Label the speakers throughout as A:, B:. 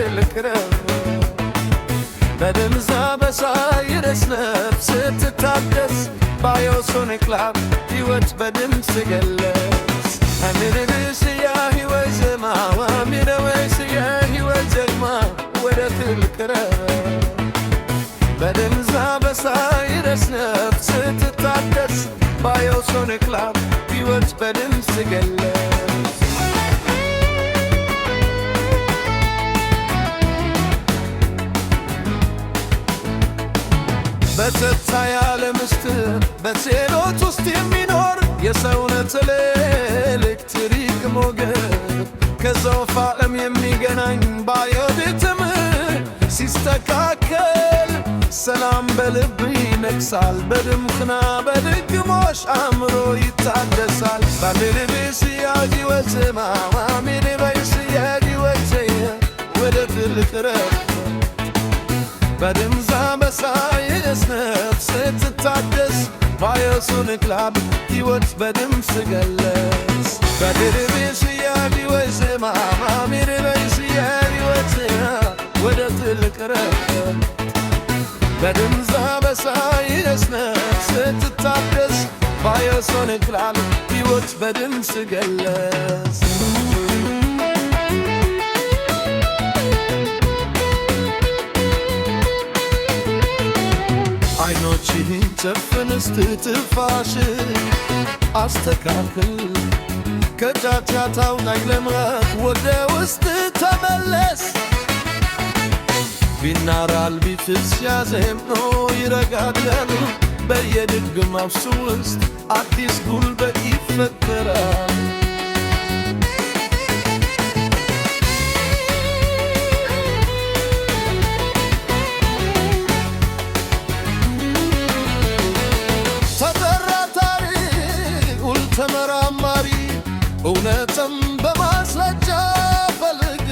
A: ትልቅረብ በድምዛ በሳይረስ ነፍስ ትታደስ ባዮሶኒክ ላብ ሕይወት በድምፅ ገለጽ አሚርብስያ ሕይወት ዘማ አሚረወስያ ሕይወት ዘግማ ወደ ትልቅረብ በድምዛ በሳይረስ ነፍስ ትታደስ ባዮሶኒክ ላብ ሕይወት በድምፅ ገለጽ በጸጥታ ያለ ምስጢር በሴሎት ውስጥ የሚኖር የሰውነት ኤሌክትሪክ ሞገድ ከዛፍ ዓለም የሚገናኝ ባዮሪትም ሲስተካከል ሰላም በልብ ይነግሳል በድምፅና በድግሞሽ አእምሮ ይታደሳል ባሚርብስያ ሕይወት አሚርብስያ ሕይወት ወደ ትልቅረብ በድምዛ በሳይረስ ነፍስ ትታደስ ባዮሶኒክ ላብ ሕይወት በድምፅ ገለጽ በሚርብስያ ሕይወት አሚርብስያ ሕይወት ወደ ትልቅረብ በድምዛ በሳይረስ ነፍስ ትታደስ ባዮሶኒክ ላብ ሕይወት በድምፅ ገለጽ አይኖችህን ጨፍን ስትትፋሽ አስተካክል ከጫጫታው ላይ ለምረጥ ወደ ውስጥ ተመለስ ቢናራል ቢፍስ ያዜም ነው ይረጋጋል በየድግማው ውስጥ አዲስ ጉልበት ይፈጠራል ተመራማሪ እውነትም በማስረጃ ፈልግ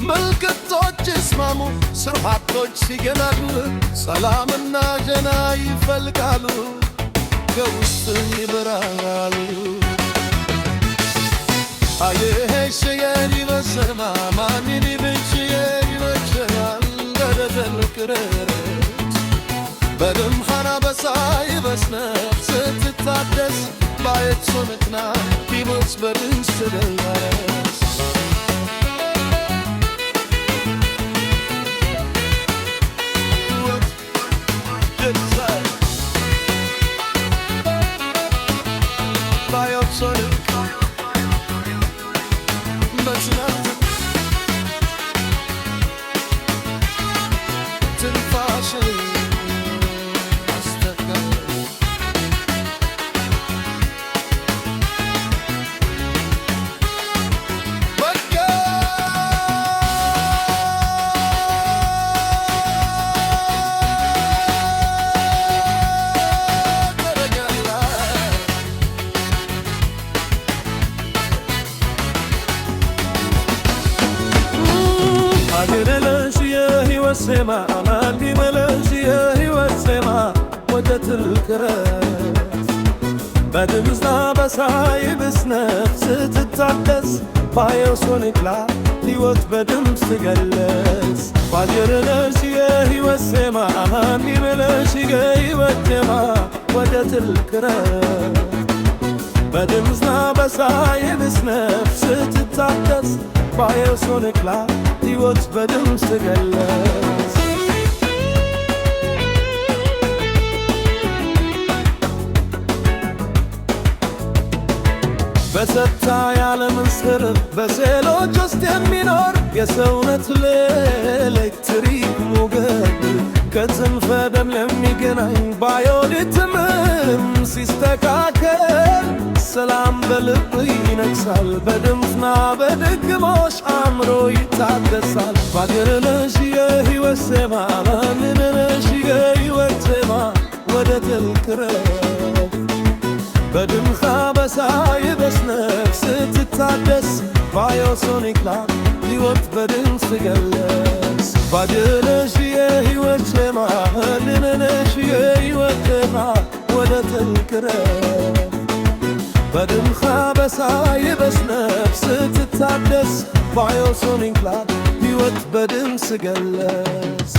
A: ምልክቶች ይስማሙ ስርዓቶች ሲገናኙ ሰላምና ጀና ይፈልቃሉ ከውስጥ ይበራሉ አየሽ የዲበሰማ ማንን ብቻ ይበቻል ገደልክረር በድምሃና በሳይ በስነፍስ ትታደስ ባዮሶኒክ ላብ ሕይወት በድምፅ ገለጽ ባዮሶኒክ በዝናብ ትንፋሽ አገረለሽ የሕይወት ዜማ አማሊመለሽ የሕይወት ዜማ ወደ ትልቅረብ በድምፅና በሳይረስ ነፍስ ትታደስ ባዮሶኒክ ላብ ሕይወት በድምፅ ገለጽ አገረለሽ የሕይወት ዜማ አማሊመለሽ የሕይወት ዜማ ወደ ትልቅረብ በድምፅና በሳይረስ ነፍስ ትታደስ ባዮሶኒክ ላብ ሕይወት በድምፅ ገለጽ በጸጥታ ያለ ምስጢር በሴሎች ውስጥ የሚኖር የሰውነት ኤሌክትሪክ ሞገድ ከጽንፈ ደም ለሚገናኝ ባዮሪትምም ሲስተካከል ሰላም በልብ ይነግሳል በድምፅና በድግሞሽ አእምሮ ይታደሳል ባገረለሽ የሕይወት ዜማ ማንነሽ የሕይወት ዜማ ወደ ትልቅረብ በድምፃ በሳይረስ ነፍስ ትታደስ ባዮሶኒክ ላብ ሕይወት በድምፅ ገለጽ ባገረለሽ የሕይወት ዜማ ማንነሽ የሕይወት ዜማ ወደ ትልቅረብ በድምፃ በሳይረስ ነፍስ ትታደስ ባዮሶኒክ ላብ ሕይወት በድምፅ ገለጽ።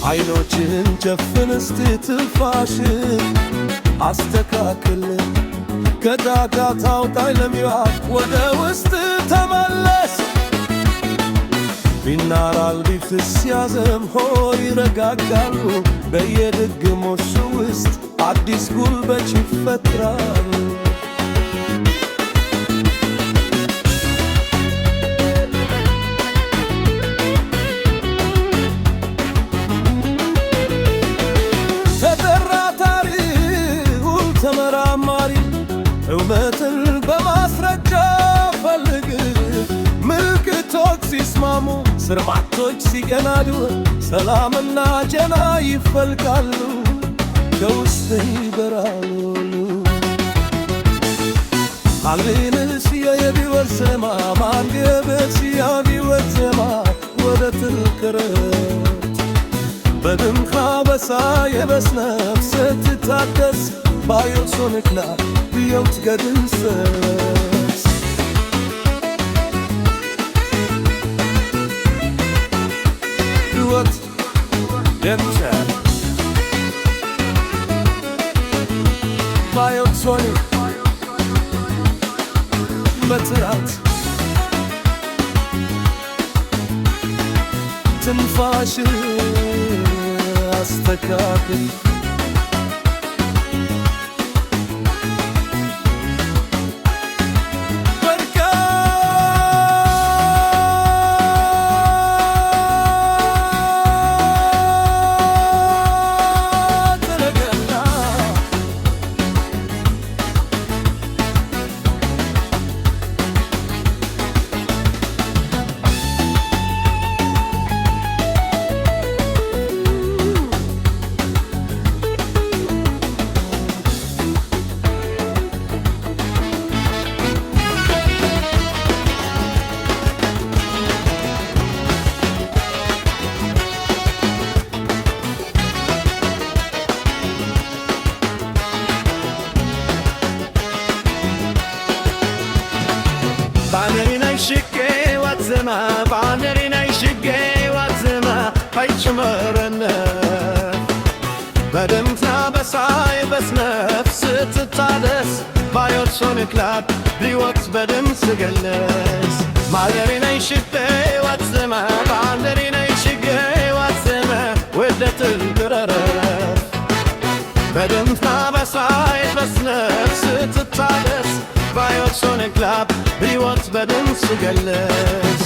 A: አይኖችህን ጨፍን እስቲ ትንፋሽን አስተካክል ከዳጋታው ጣይለሚዋት ወደ ውስጥ ተመለስ። ቢናራል ቢፍስ ያዘም ሆይ ይረጋጋሉ በየድግሞሹ ውስጥ አዲስ ጉልበት ይፈጥራል። ተጠራጣሪ ሁል ተመራማሪ እውነትን በማስረጃ ፈልግ። ምልክቶች ሲስማሙ ስርማቶች ሲቀናዱ ሰላምና ጀና ይፈልቃሉ ከውስጥ ይበራሉ። አልቤንስ የቢወሰማ ማንገበስ ያቢወሰማ ወደ ትልቅረት በድምኻ በሳ የበስነፍ ስትታደስ ባዮሶንክና ብየውት ገድንሰስ ሕይወት ደምቸ ባዮሶኒክ በትራት ትንፋሽ አስተካክል
B: ባነሪናይ ሽቄ ዋትዘማ ባነሪናይ ሽቄ ዋትዘማ አይጭመረነ በድምታ በሳይ በስነፍ ስትታደስ ባዮሶኒክ ላብ ቢወቅት በድምፅ ገለጽ። ባነሪናይ ሽቄ ዋትዘማ ባነሪናይ ሽቄ ዋትዘማ ወደ ትልቅረረፍ በድምታ በሳይ በስነፍ ስትታደስ ባዮሶኒክ ላብ ሕይወት በድምፅ ገለጽ።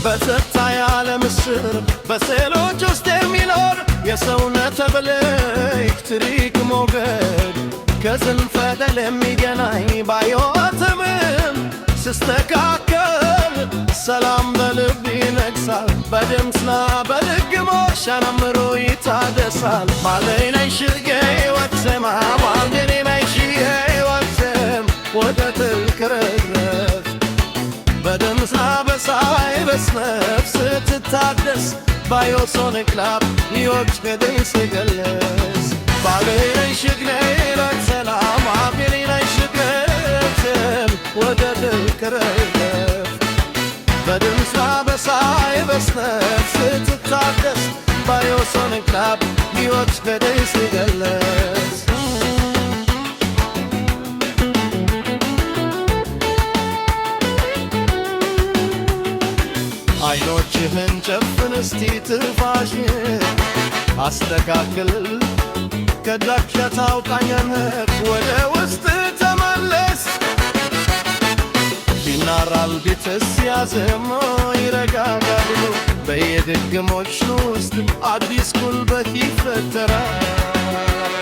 B: በጸጥታ ያለ ምስር በሴሎች ውስጥ የሚኖር የሰውነት ኤሌክትሪክ ሞገድ ከዝንፈተል የሚገናኝ ባዮአተምም ሲስተካከል ሰላም በልብ ይነግሳል። በድምፅና በድግሞሽ አእምሮ ይታደሳል። ባለኔናይ ሽጌ ወትሰማ ባለኔናይ ሽጌ ወትሰም ወደ ትልቅረፍ በድምፅና በሳይ በስነፍ ስትታደስ ባዮሶኒክ ላብ ሕይወት በድምፅ ገለጽ። ባለኔናይ ሽጌ ወትሰማ ባለኔናይ ሽጌ ወትሰም ወደ ትልቅረፍ በድምፃ በሳይ በስነፍ ስትታደስ ባዮሶኒክ ላብ ሕይወት በድምፅ ገለጽ። አይኖችህን ጨፍን እስቲ ትንፋሽን አስተካክል ከዳክሸታው ቃኘነት ወደ ውስጥ ተመለስ። ቢናራል ቢትስ ያዘሞ ይረጋጋሉ በየድግሞች ውስጥ አዲስ ጉልበት ይፈጠራል።